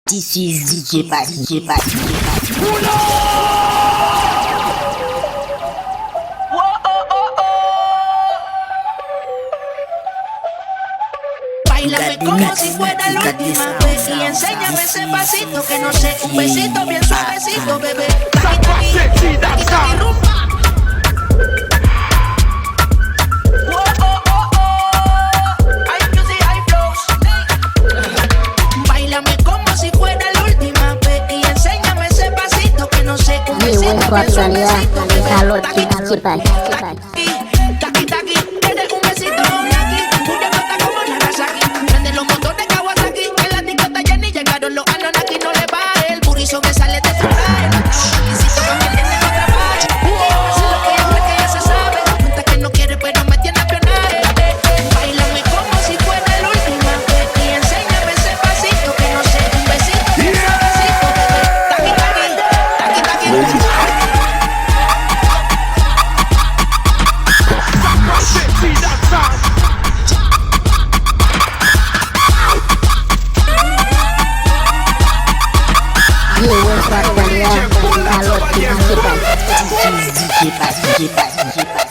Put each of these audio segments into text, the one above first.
This is DJ Pat, DJ Pat, DJ Pat. Báilame como si fuera la última vez y enséñame ese pasito que no sé, un besito bien suavecito, bebé. Taqui, taqui, taqui, taqui, rumba. Báilame como si fuera la última vez y enséñame ese pasito que no sé, un besito bien suavecito, bebé. Taqui, taqui, taqui, taqui, eres un besito con aquí. Tuya no está como la Kawasaki. Prende los motores Kawasaki. En la discota ya ni llegaron los Anunnaki. No le baje el burizo que sale de tu traje. No trabajo exquisito, no me entiende, no trabaje. Así lo que es que ya se sabe. Cuenta que no quiere pero me tiene espionaje. Báilame como si fuera la última vez y enséñame ese pasito que no sé, un besito, un suavecito, bebé. Taqui, taqui, taqui, taqui. Nuestra actualidad, calor principal. DJ Pat, DJ Pat, DJ Pat.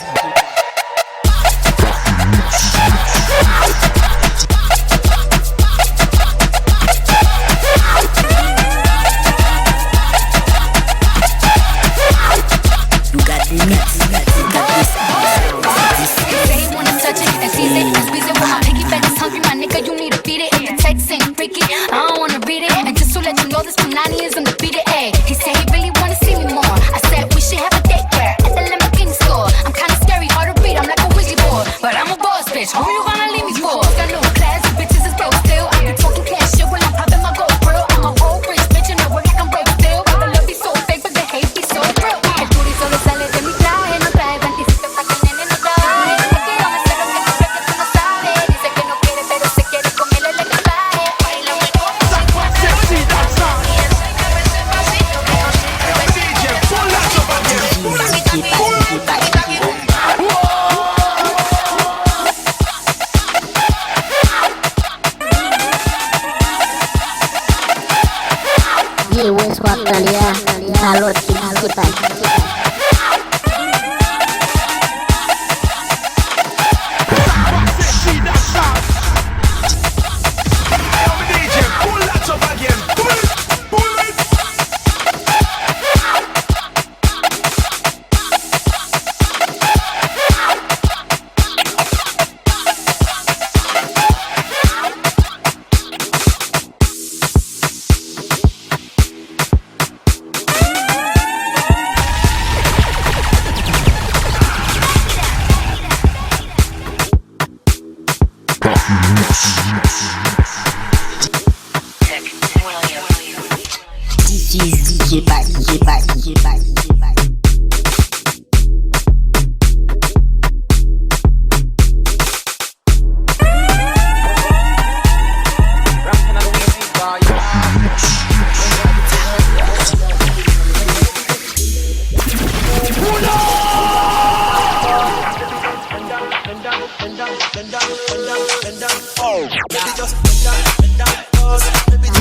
You got the mix, you got this. They wanna touch it and seize it and squeeze it. When my piggyback is hungry, my nigga, you need to beat it. If the text ain't freaky, I don't wanna read it. And just to let you know, this Punani is undefeated. Ayy, he said he really wanna see me more. I said we should have a date where at the Lamborghini store. I'm kinda scary, hard to read. I'm like a Ouija board, but I'm a boss bitch. Who you gonna leave me for? Got no class, you bitches is broke still. I be talking cash shit when I'm popping my gold grill. I'm a whole rich bitch and I work like I'm broke still. But the love be so fake, but the hate be so real. El booty solo sale de mi traje, no trae 27 pa' que el nene no traje. Es que yo me sé lo que tú crees que tú no sabes. Dice que no quiere, pero se quiere comerle el equipaje. Báilame como si fuera la última vez y enséñame ese pasito que no sé, un besito bien suavecito, bebé. Taqui, taqui, taqui, taqui, rumba. Nuestra actualidad, calor principal. This is DJ Pat, DJ Pat, DJ Pat, DJ Pat.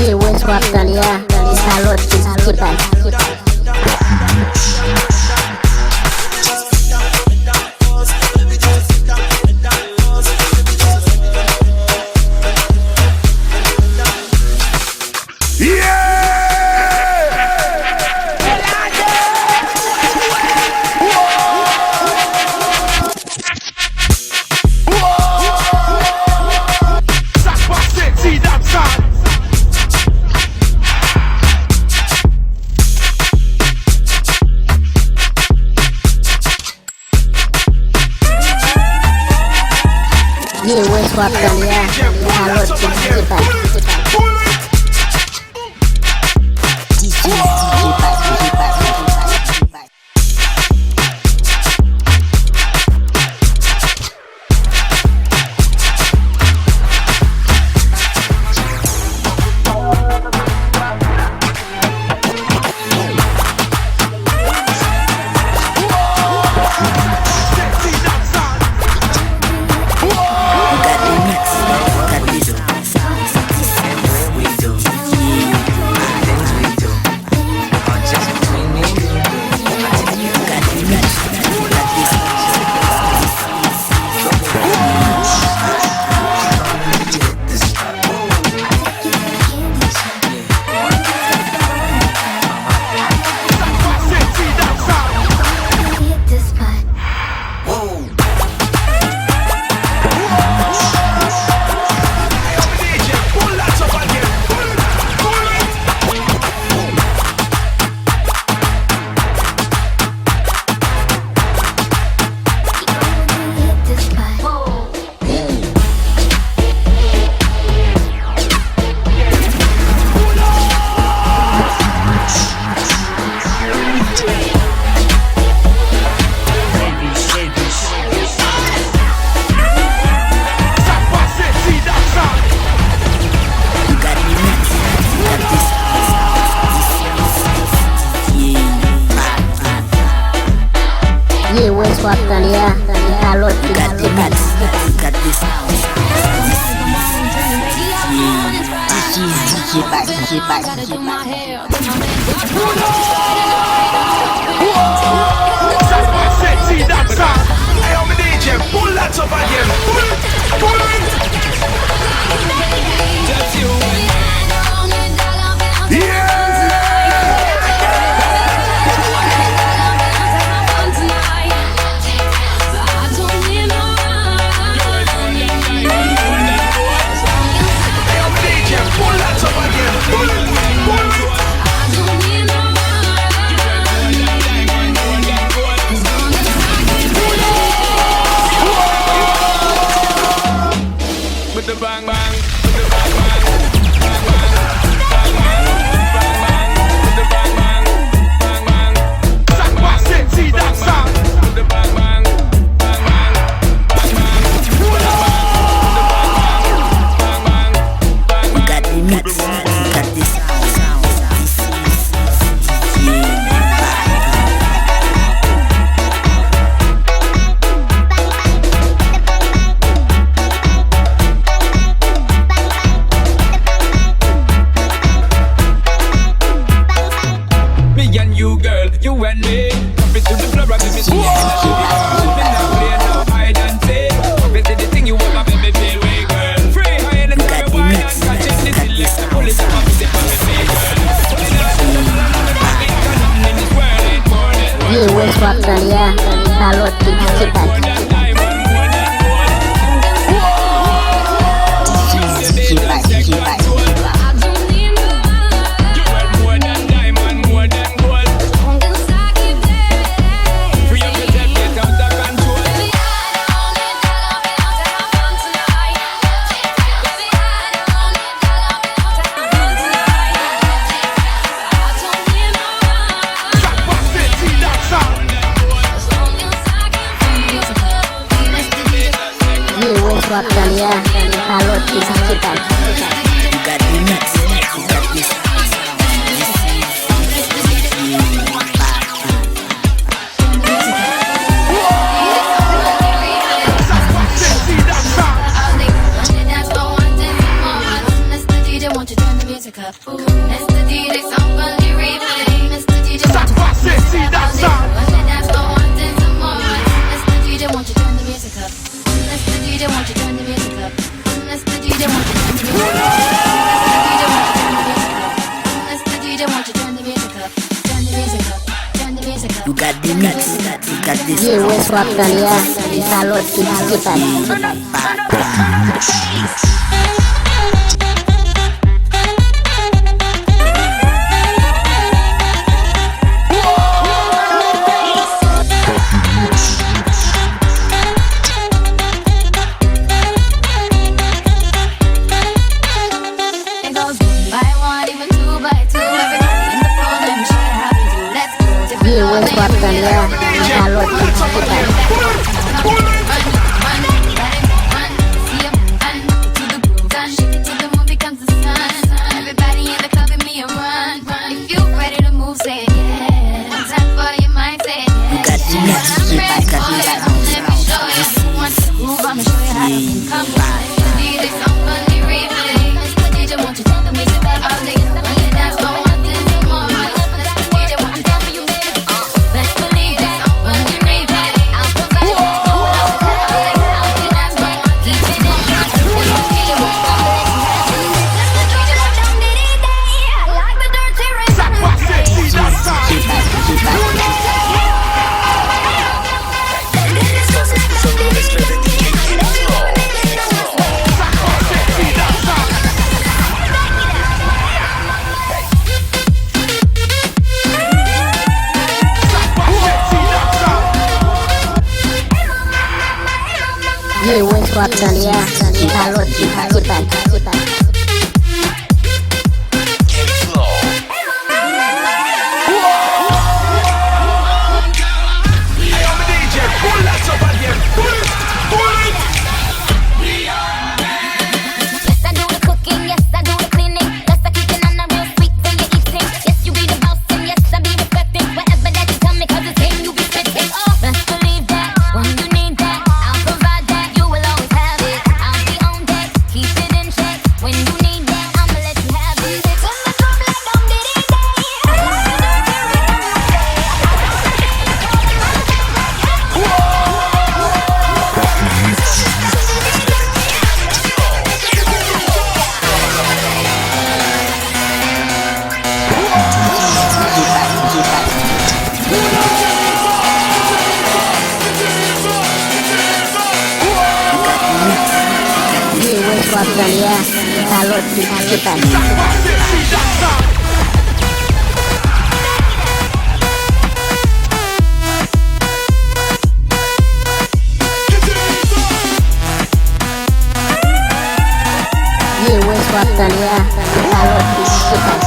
Nuestra actualidad, calor principal. Nuestra actualidad, calor principal. This is DJ Pat, DJ Pat, DJ Pat. Australia, kalau tidak cepat. Sexy dancer. Hey, I'm a DJ. Pull that up again. Pull it. Yeah. West Australia, kalau tidak cepat. Australia, kalau tidak cepat. West Australia, kalau tidak cepat. West Australia, kalau tidak cepat. West Australia, kalau tidak cepat. One Déjalo principal. Llegó en su actualidad. Déjalo principal.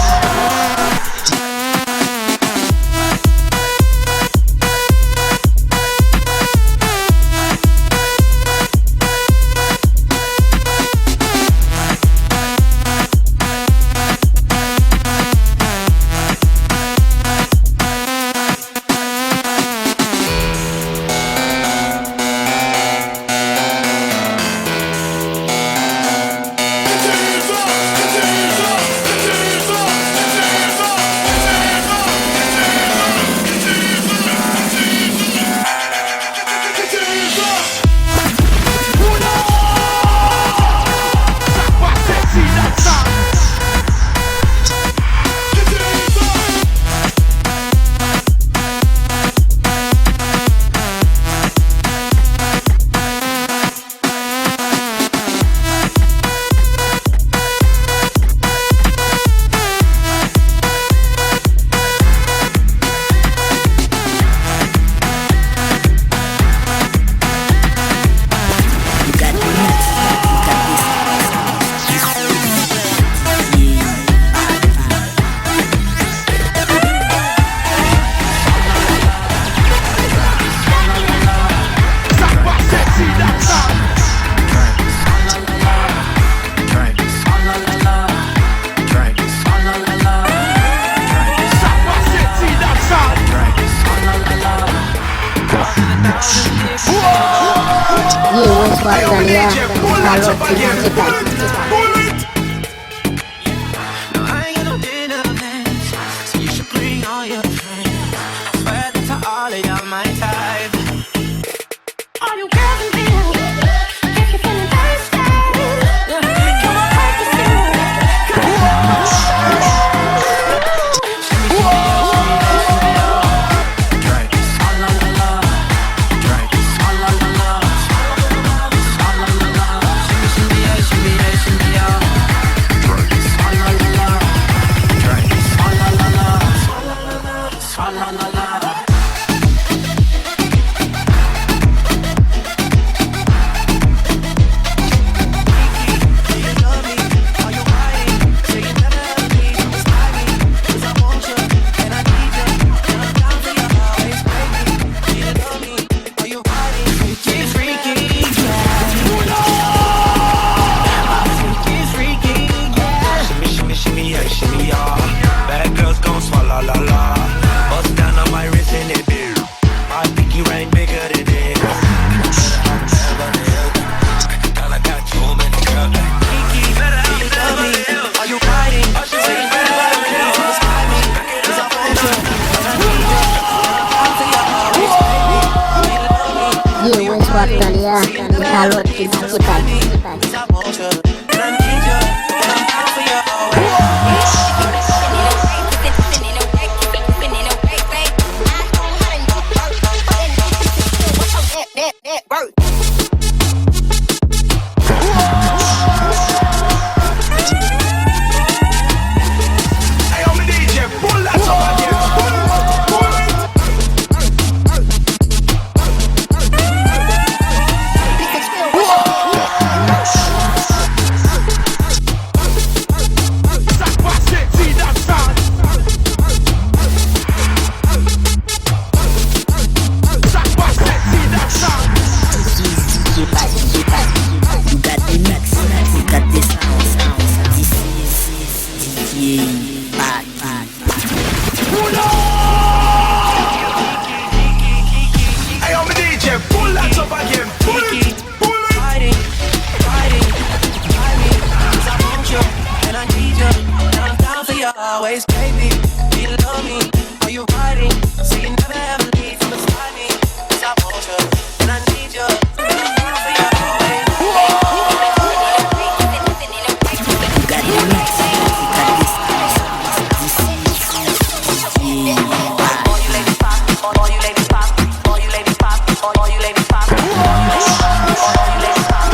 Llegó en su actualidad. Déjalo principal. Llegó en su actualidad. Déjalo principal. Hey, I'm a DJ, pull that up again. Hey, I'm a DJ, pull that up again. Pull it, pull it. Always, baby, do you love me? Are you riding? So you never ever leave from beside me. 'Cause I want you, and I need you. And I'm down for you always. All you ladies pop, all you ladies pop, all you ladies pop, all you ladies pop. All you ladies pop, all you ladies pop.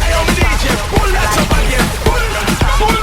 Hey, I'm a DJ, pull that up again. Pull it, pull it.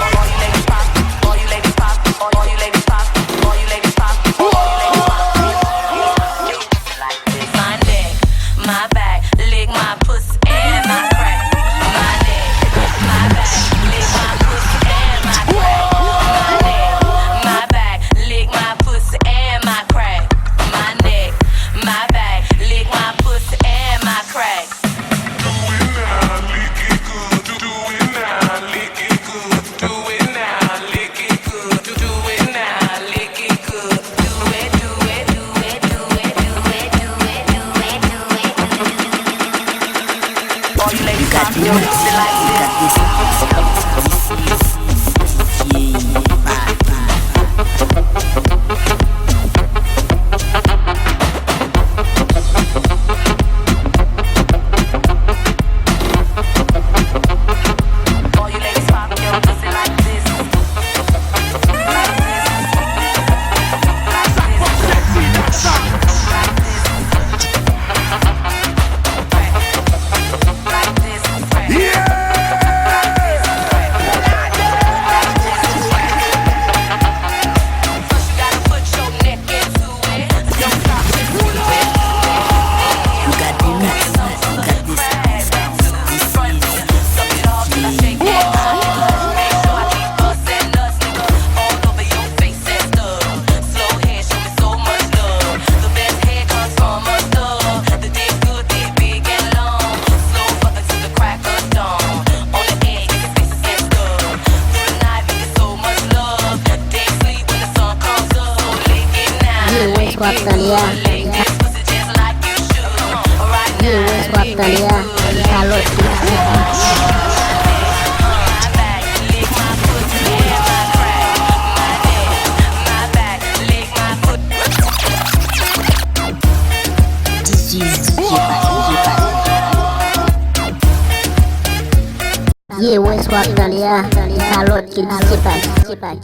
West Australia. Yeah, West Australia. Kalau yeah, West Australia. Kalau cipai.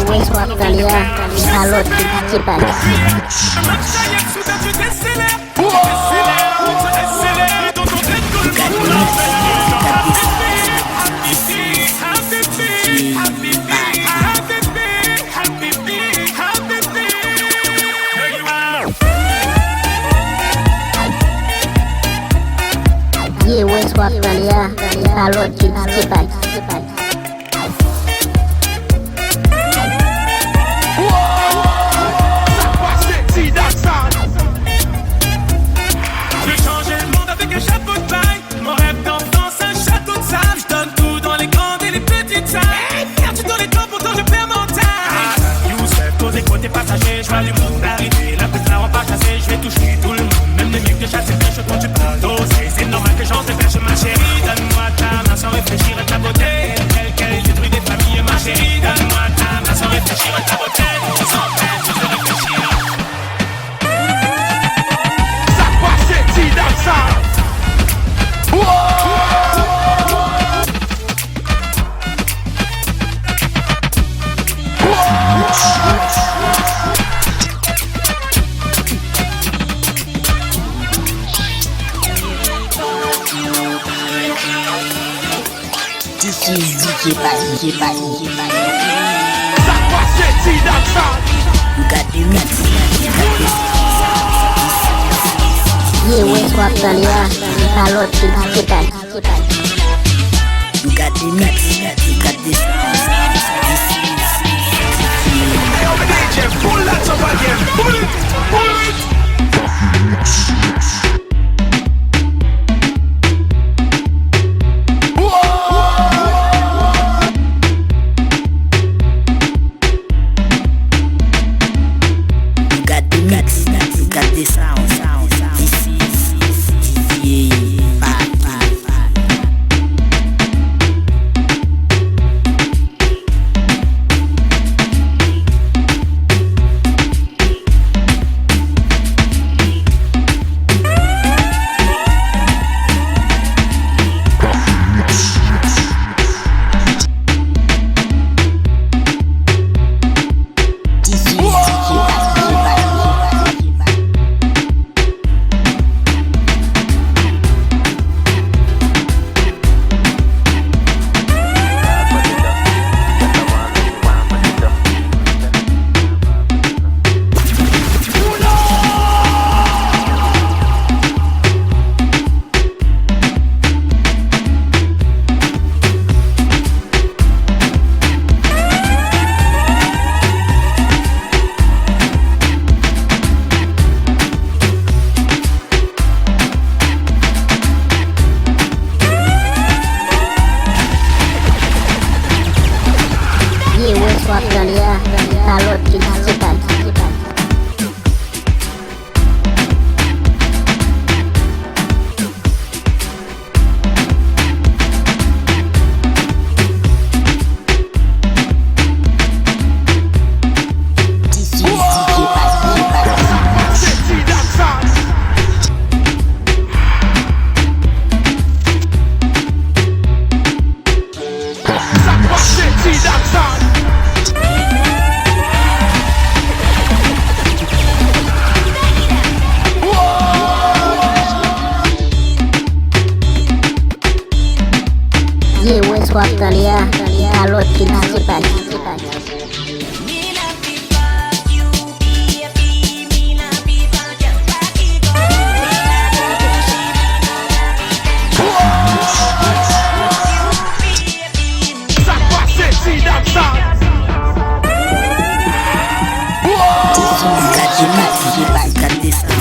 West Australia. Kalau cipai. Yeah, West Australia. Kalau cipai. Je vois les mondes arriver, la pute là on va chasser, je vais toucher tout le monde, même les mecs de chasse et pêche quand tu parles d'oser, c'est normal que j'en dépêche ma chérie, donne-moi ta main sans réfléchir à ta beauté, quel détruit des familles ma chérie, donne-moi ta main sans réfléchir à ta beauté, tu sens peine, tu sais réfléchir. Ça passe, c'est dans ça. Cipai. Ça passe, c'est dans ça. Yeah, West Australia. Kalau cipai. You got the mix, you got this. Hey, I'm a DJ, pull that up again. Pull it. You got the mix, you got the sound. This is yeah, bad. Australia. Kalau cipai. Sexy, that's 4 décembre.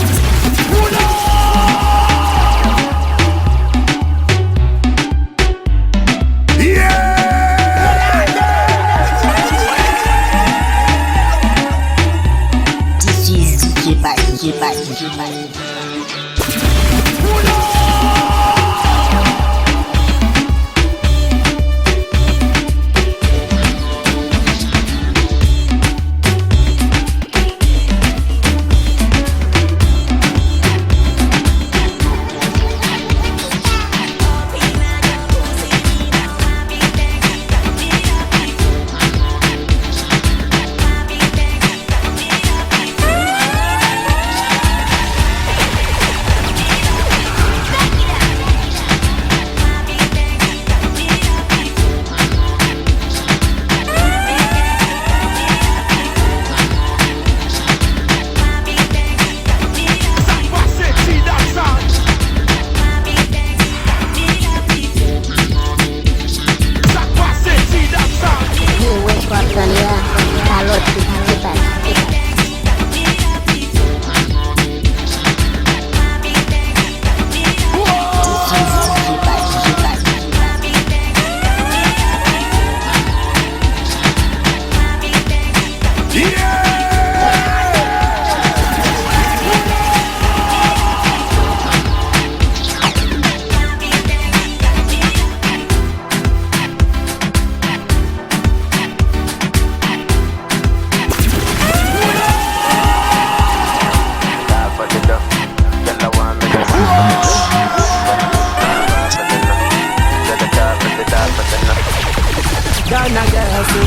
Ghana girl say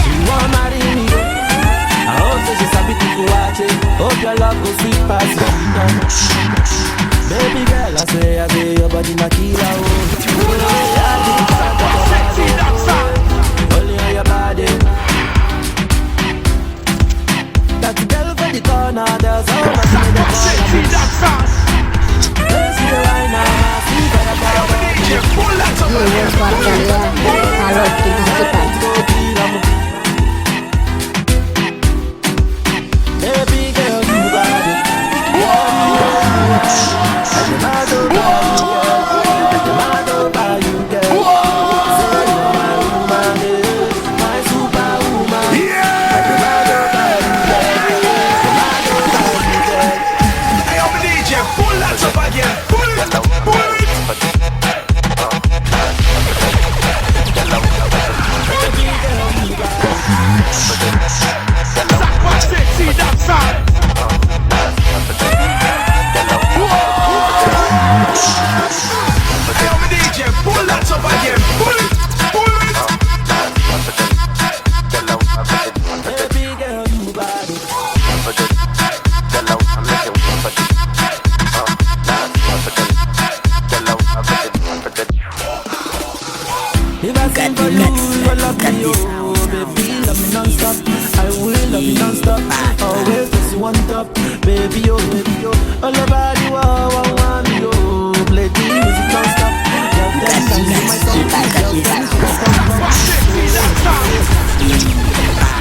she want marry me. I hope say she sabi to go watch it. Hope your love go sweet past the baby girl, I say your body na killer. Only on your body. That girl for the corner, there's so much in the corner. Let's see the wine now. See the baby girl, you got it. If I sing for you, you will love me, oh baby, love me non-stop. I will love you non-stop. Always just one top, baby, oh baby, oh. All about you, oh, I want me, oh. Play the music non-stop. Love them, dance my song.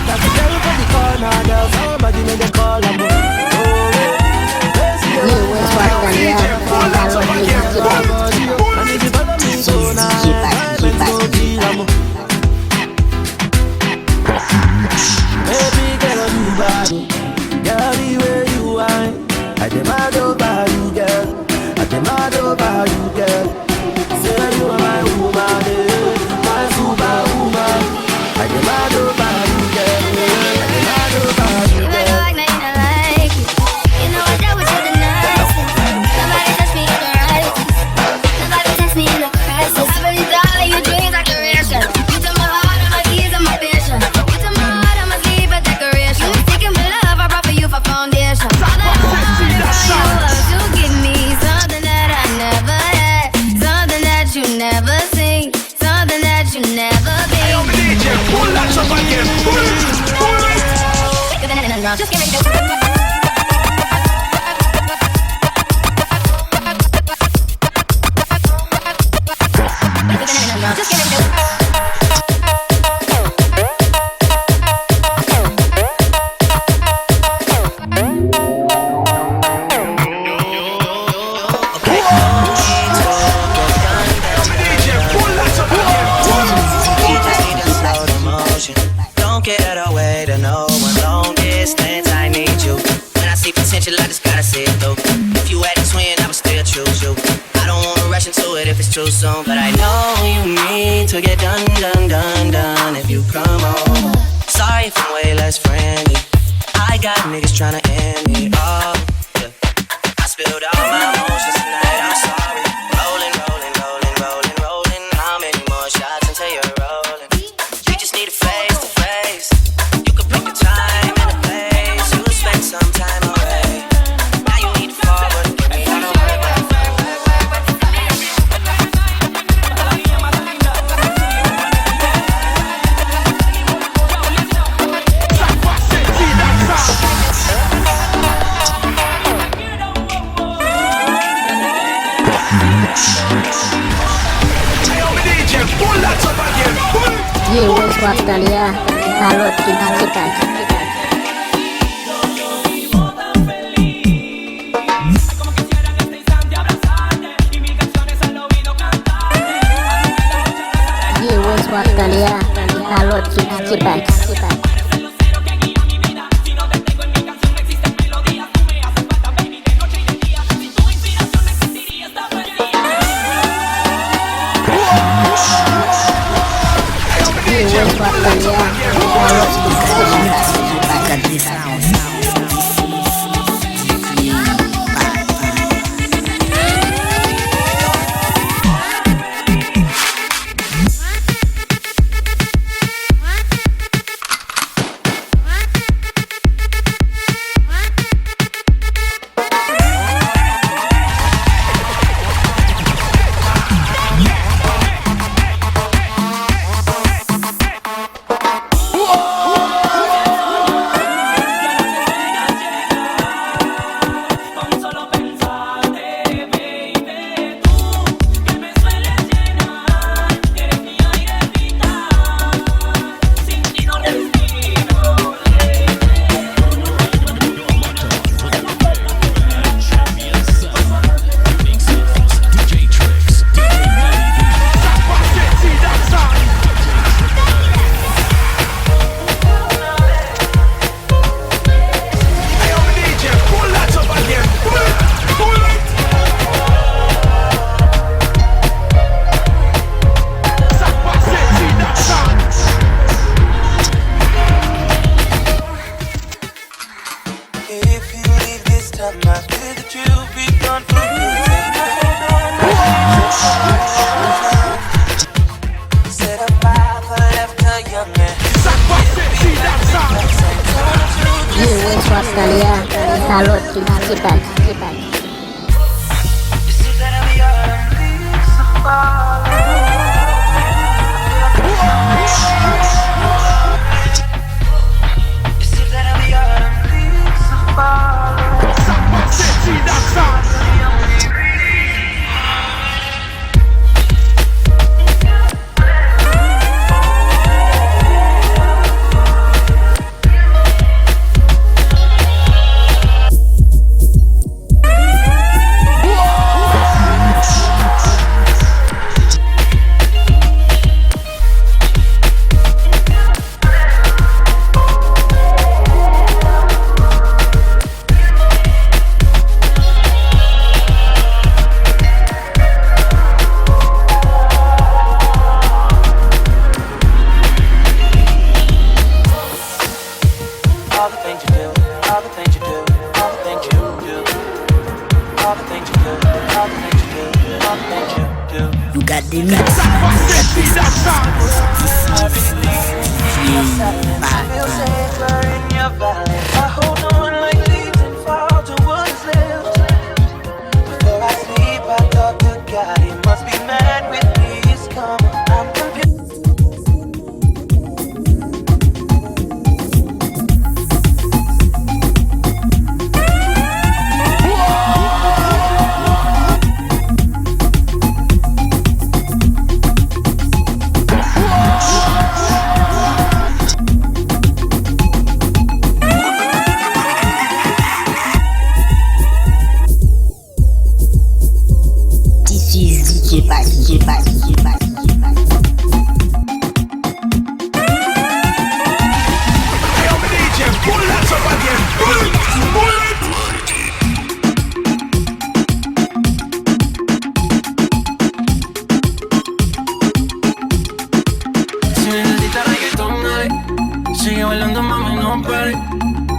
That's the girl for the corner, there's somebody make a call, I'm and if you follow me, so now baby girl, you body, girl, the way you whine, I demand over you, girl. I demand over you, girl. Say you are my woman, my superwoman. I demand over you, girl. I demand over you, girl. You like me, I like you. You know I dealt with you the nicest. Nobody touched me in the right. Nobody touched me in the crisis. I really thought that your dreams are creation. You took my heart and my keys and my vision. You took my heart and my sleep a decoration. You taking my love, I brought for you for foundation. All that I wanted for you was to give me something that I never had, something that you never seen, something that you never been. Pull that up again. Pull it. Just give me the just give me the special, I just gotta say it though. If you had a twin, I would still choose you. I don't wanna rush into it if it's too soon, but I know you need to get done, done, done, done if you come over. Sorry if I'm way less friendly. I got niggas tryna end me off. Yeah. I spilled all my emotions tonight, I'm sorry. Rolling, rolling, rolling, rolling, rolling. How many more shots until you're rolling? You just need a face to face. You can pick a time and a place. You'll spend some time away. Now you need to forward and give me all the work. Jiwa Australia, kalau kita Jiwa Australia, kalau kita Australia, salut kita. You got the mix.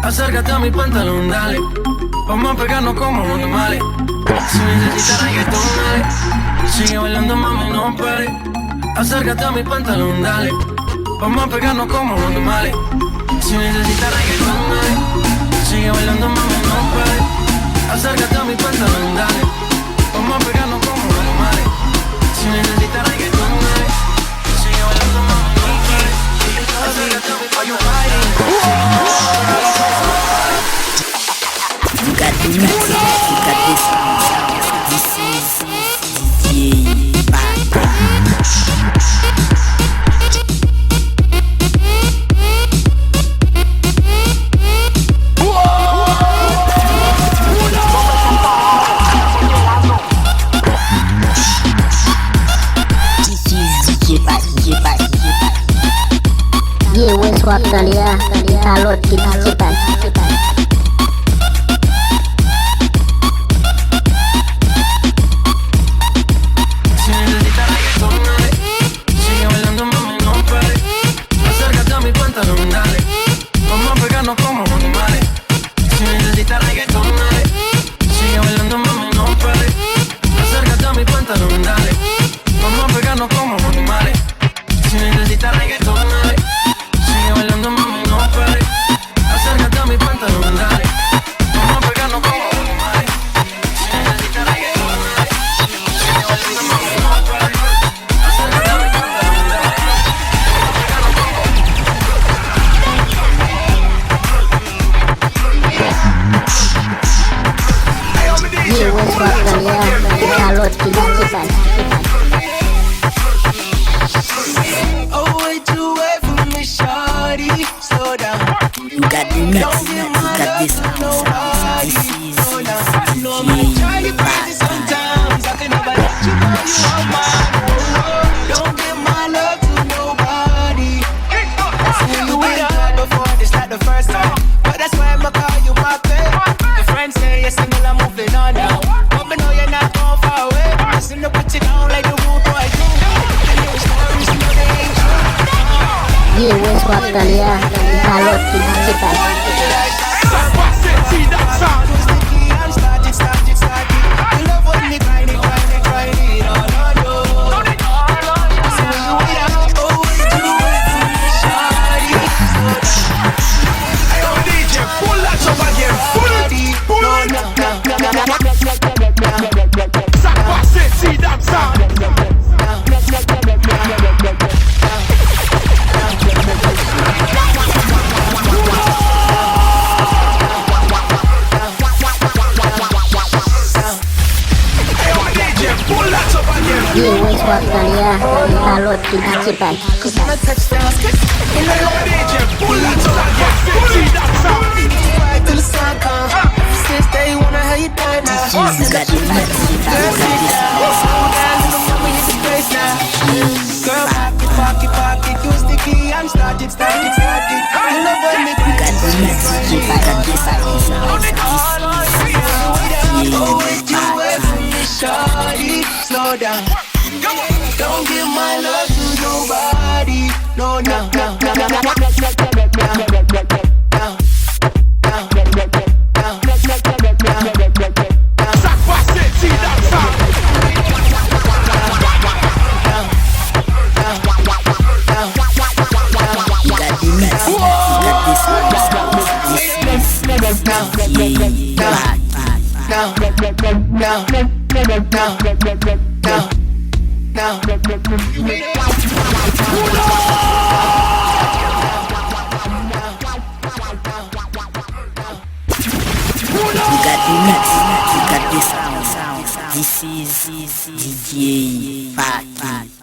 Acércate a mi pantalón, dale. Vamos a pegarnos como animales. Si necesitas reggaetón, dale. Sigue bailando, mami, no pare. Acércate a mi pantalón, dale. Vamos a pegarnos como animales. Si necesitas reggaetón, dale. Sigue bailando, mami, no pare. Acércate a mi pantalón, dale. Vamos a pegarnos como animales. Si necesitas reggaetón, dale. Sigue bailando, mami, no pare. Acércate a mi pantalón, You got the mix, you got this sound. This is DJ Bad. Yeah, West Australia, calor principal. si necesitas reggaetón, dale. Sigue bailando, mami, no pare. Acércate a mi pantalón, dale. Vamos a pegarnos como animales. Si necesitas reggaetón, dale. Sigue bailando, mami, no pare. Acércate a mi pantalón, dale. Vamos a pegarnos como animales. Si necesitas reggaetón, dale. Sigue bailando, mami, no pare. Acércate a mi pantalón, dale. Vamos a pegarnos como animales. Si necesitas reggaetón, dale. Sigue bailando, mami, no pare. Acércate a mi pantalón, dale. Yeah, West Australia, calor principal. Oh, wait, you wait for me, shawty. Slow down. You got the mix, you got this sound. This is DJ Bad. Sometimes I can never let you know you are mine. Don't give my love to nobody. That's who you were before. It's not the first time, but that's why I'ma call you my babe. Your friends say you're single, I'm moving on now. But me know you're not going far away. Listen to put you down like the rude boy do. The new stories, you know they ain't true. Yeah, West Australia, calor principal. See that sound? I'm started. You love when me grind it all on you. So when you wait out, oh, wait, you wait for me, shawty. Hey, yo, DJ, pull that up again. Pull it. Zach Bassett, see that sound? Hey, yo, DJ, pull that up again. Yeah, West Australia, calor principal. Hey, yo, DJ, pull that up again. See that sound? Right till the sun comes. Since day one, I heard you die now. You got the mix, you got this sound. Girl, pocket, you sticky. I'm started. You love when me You got the mix, you got this sound. oh, wait, you wait for me, shawty. Slow down. Don't give my love to nobody. No. Zach Bassett, see that sound? You got the mix, you got this sound. This is DJ Bad. You got the mix, you got this sound. This is DJ Bad.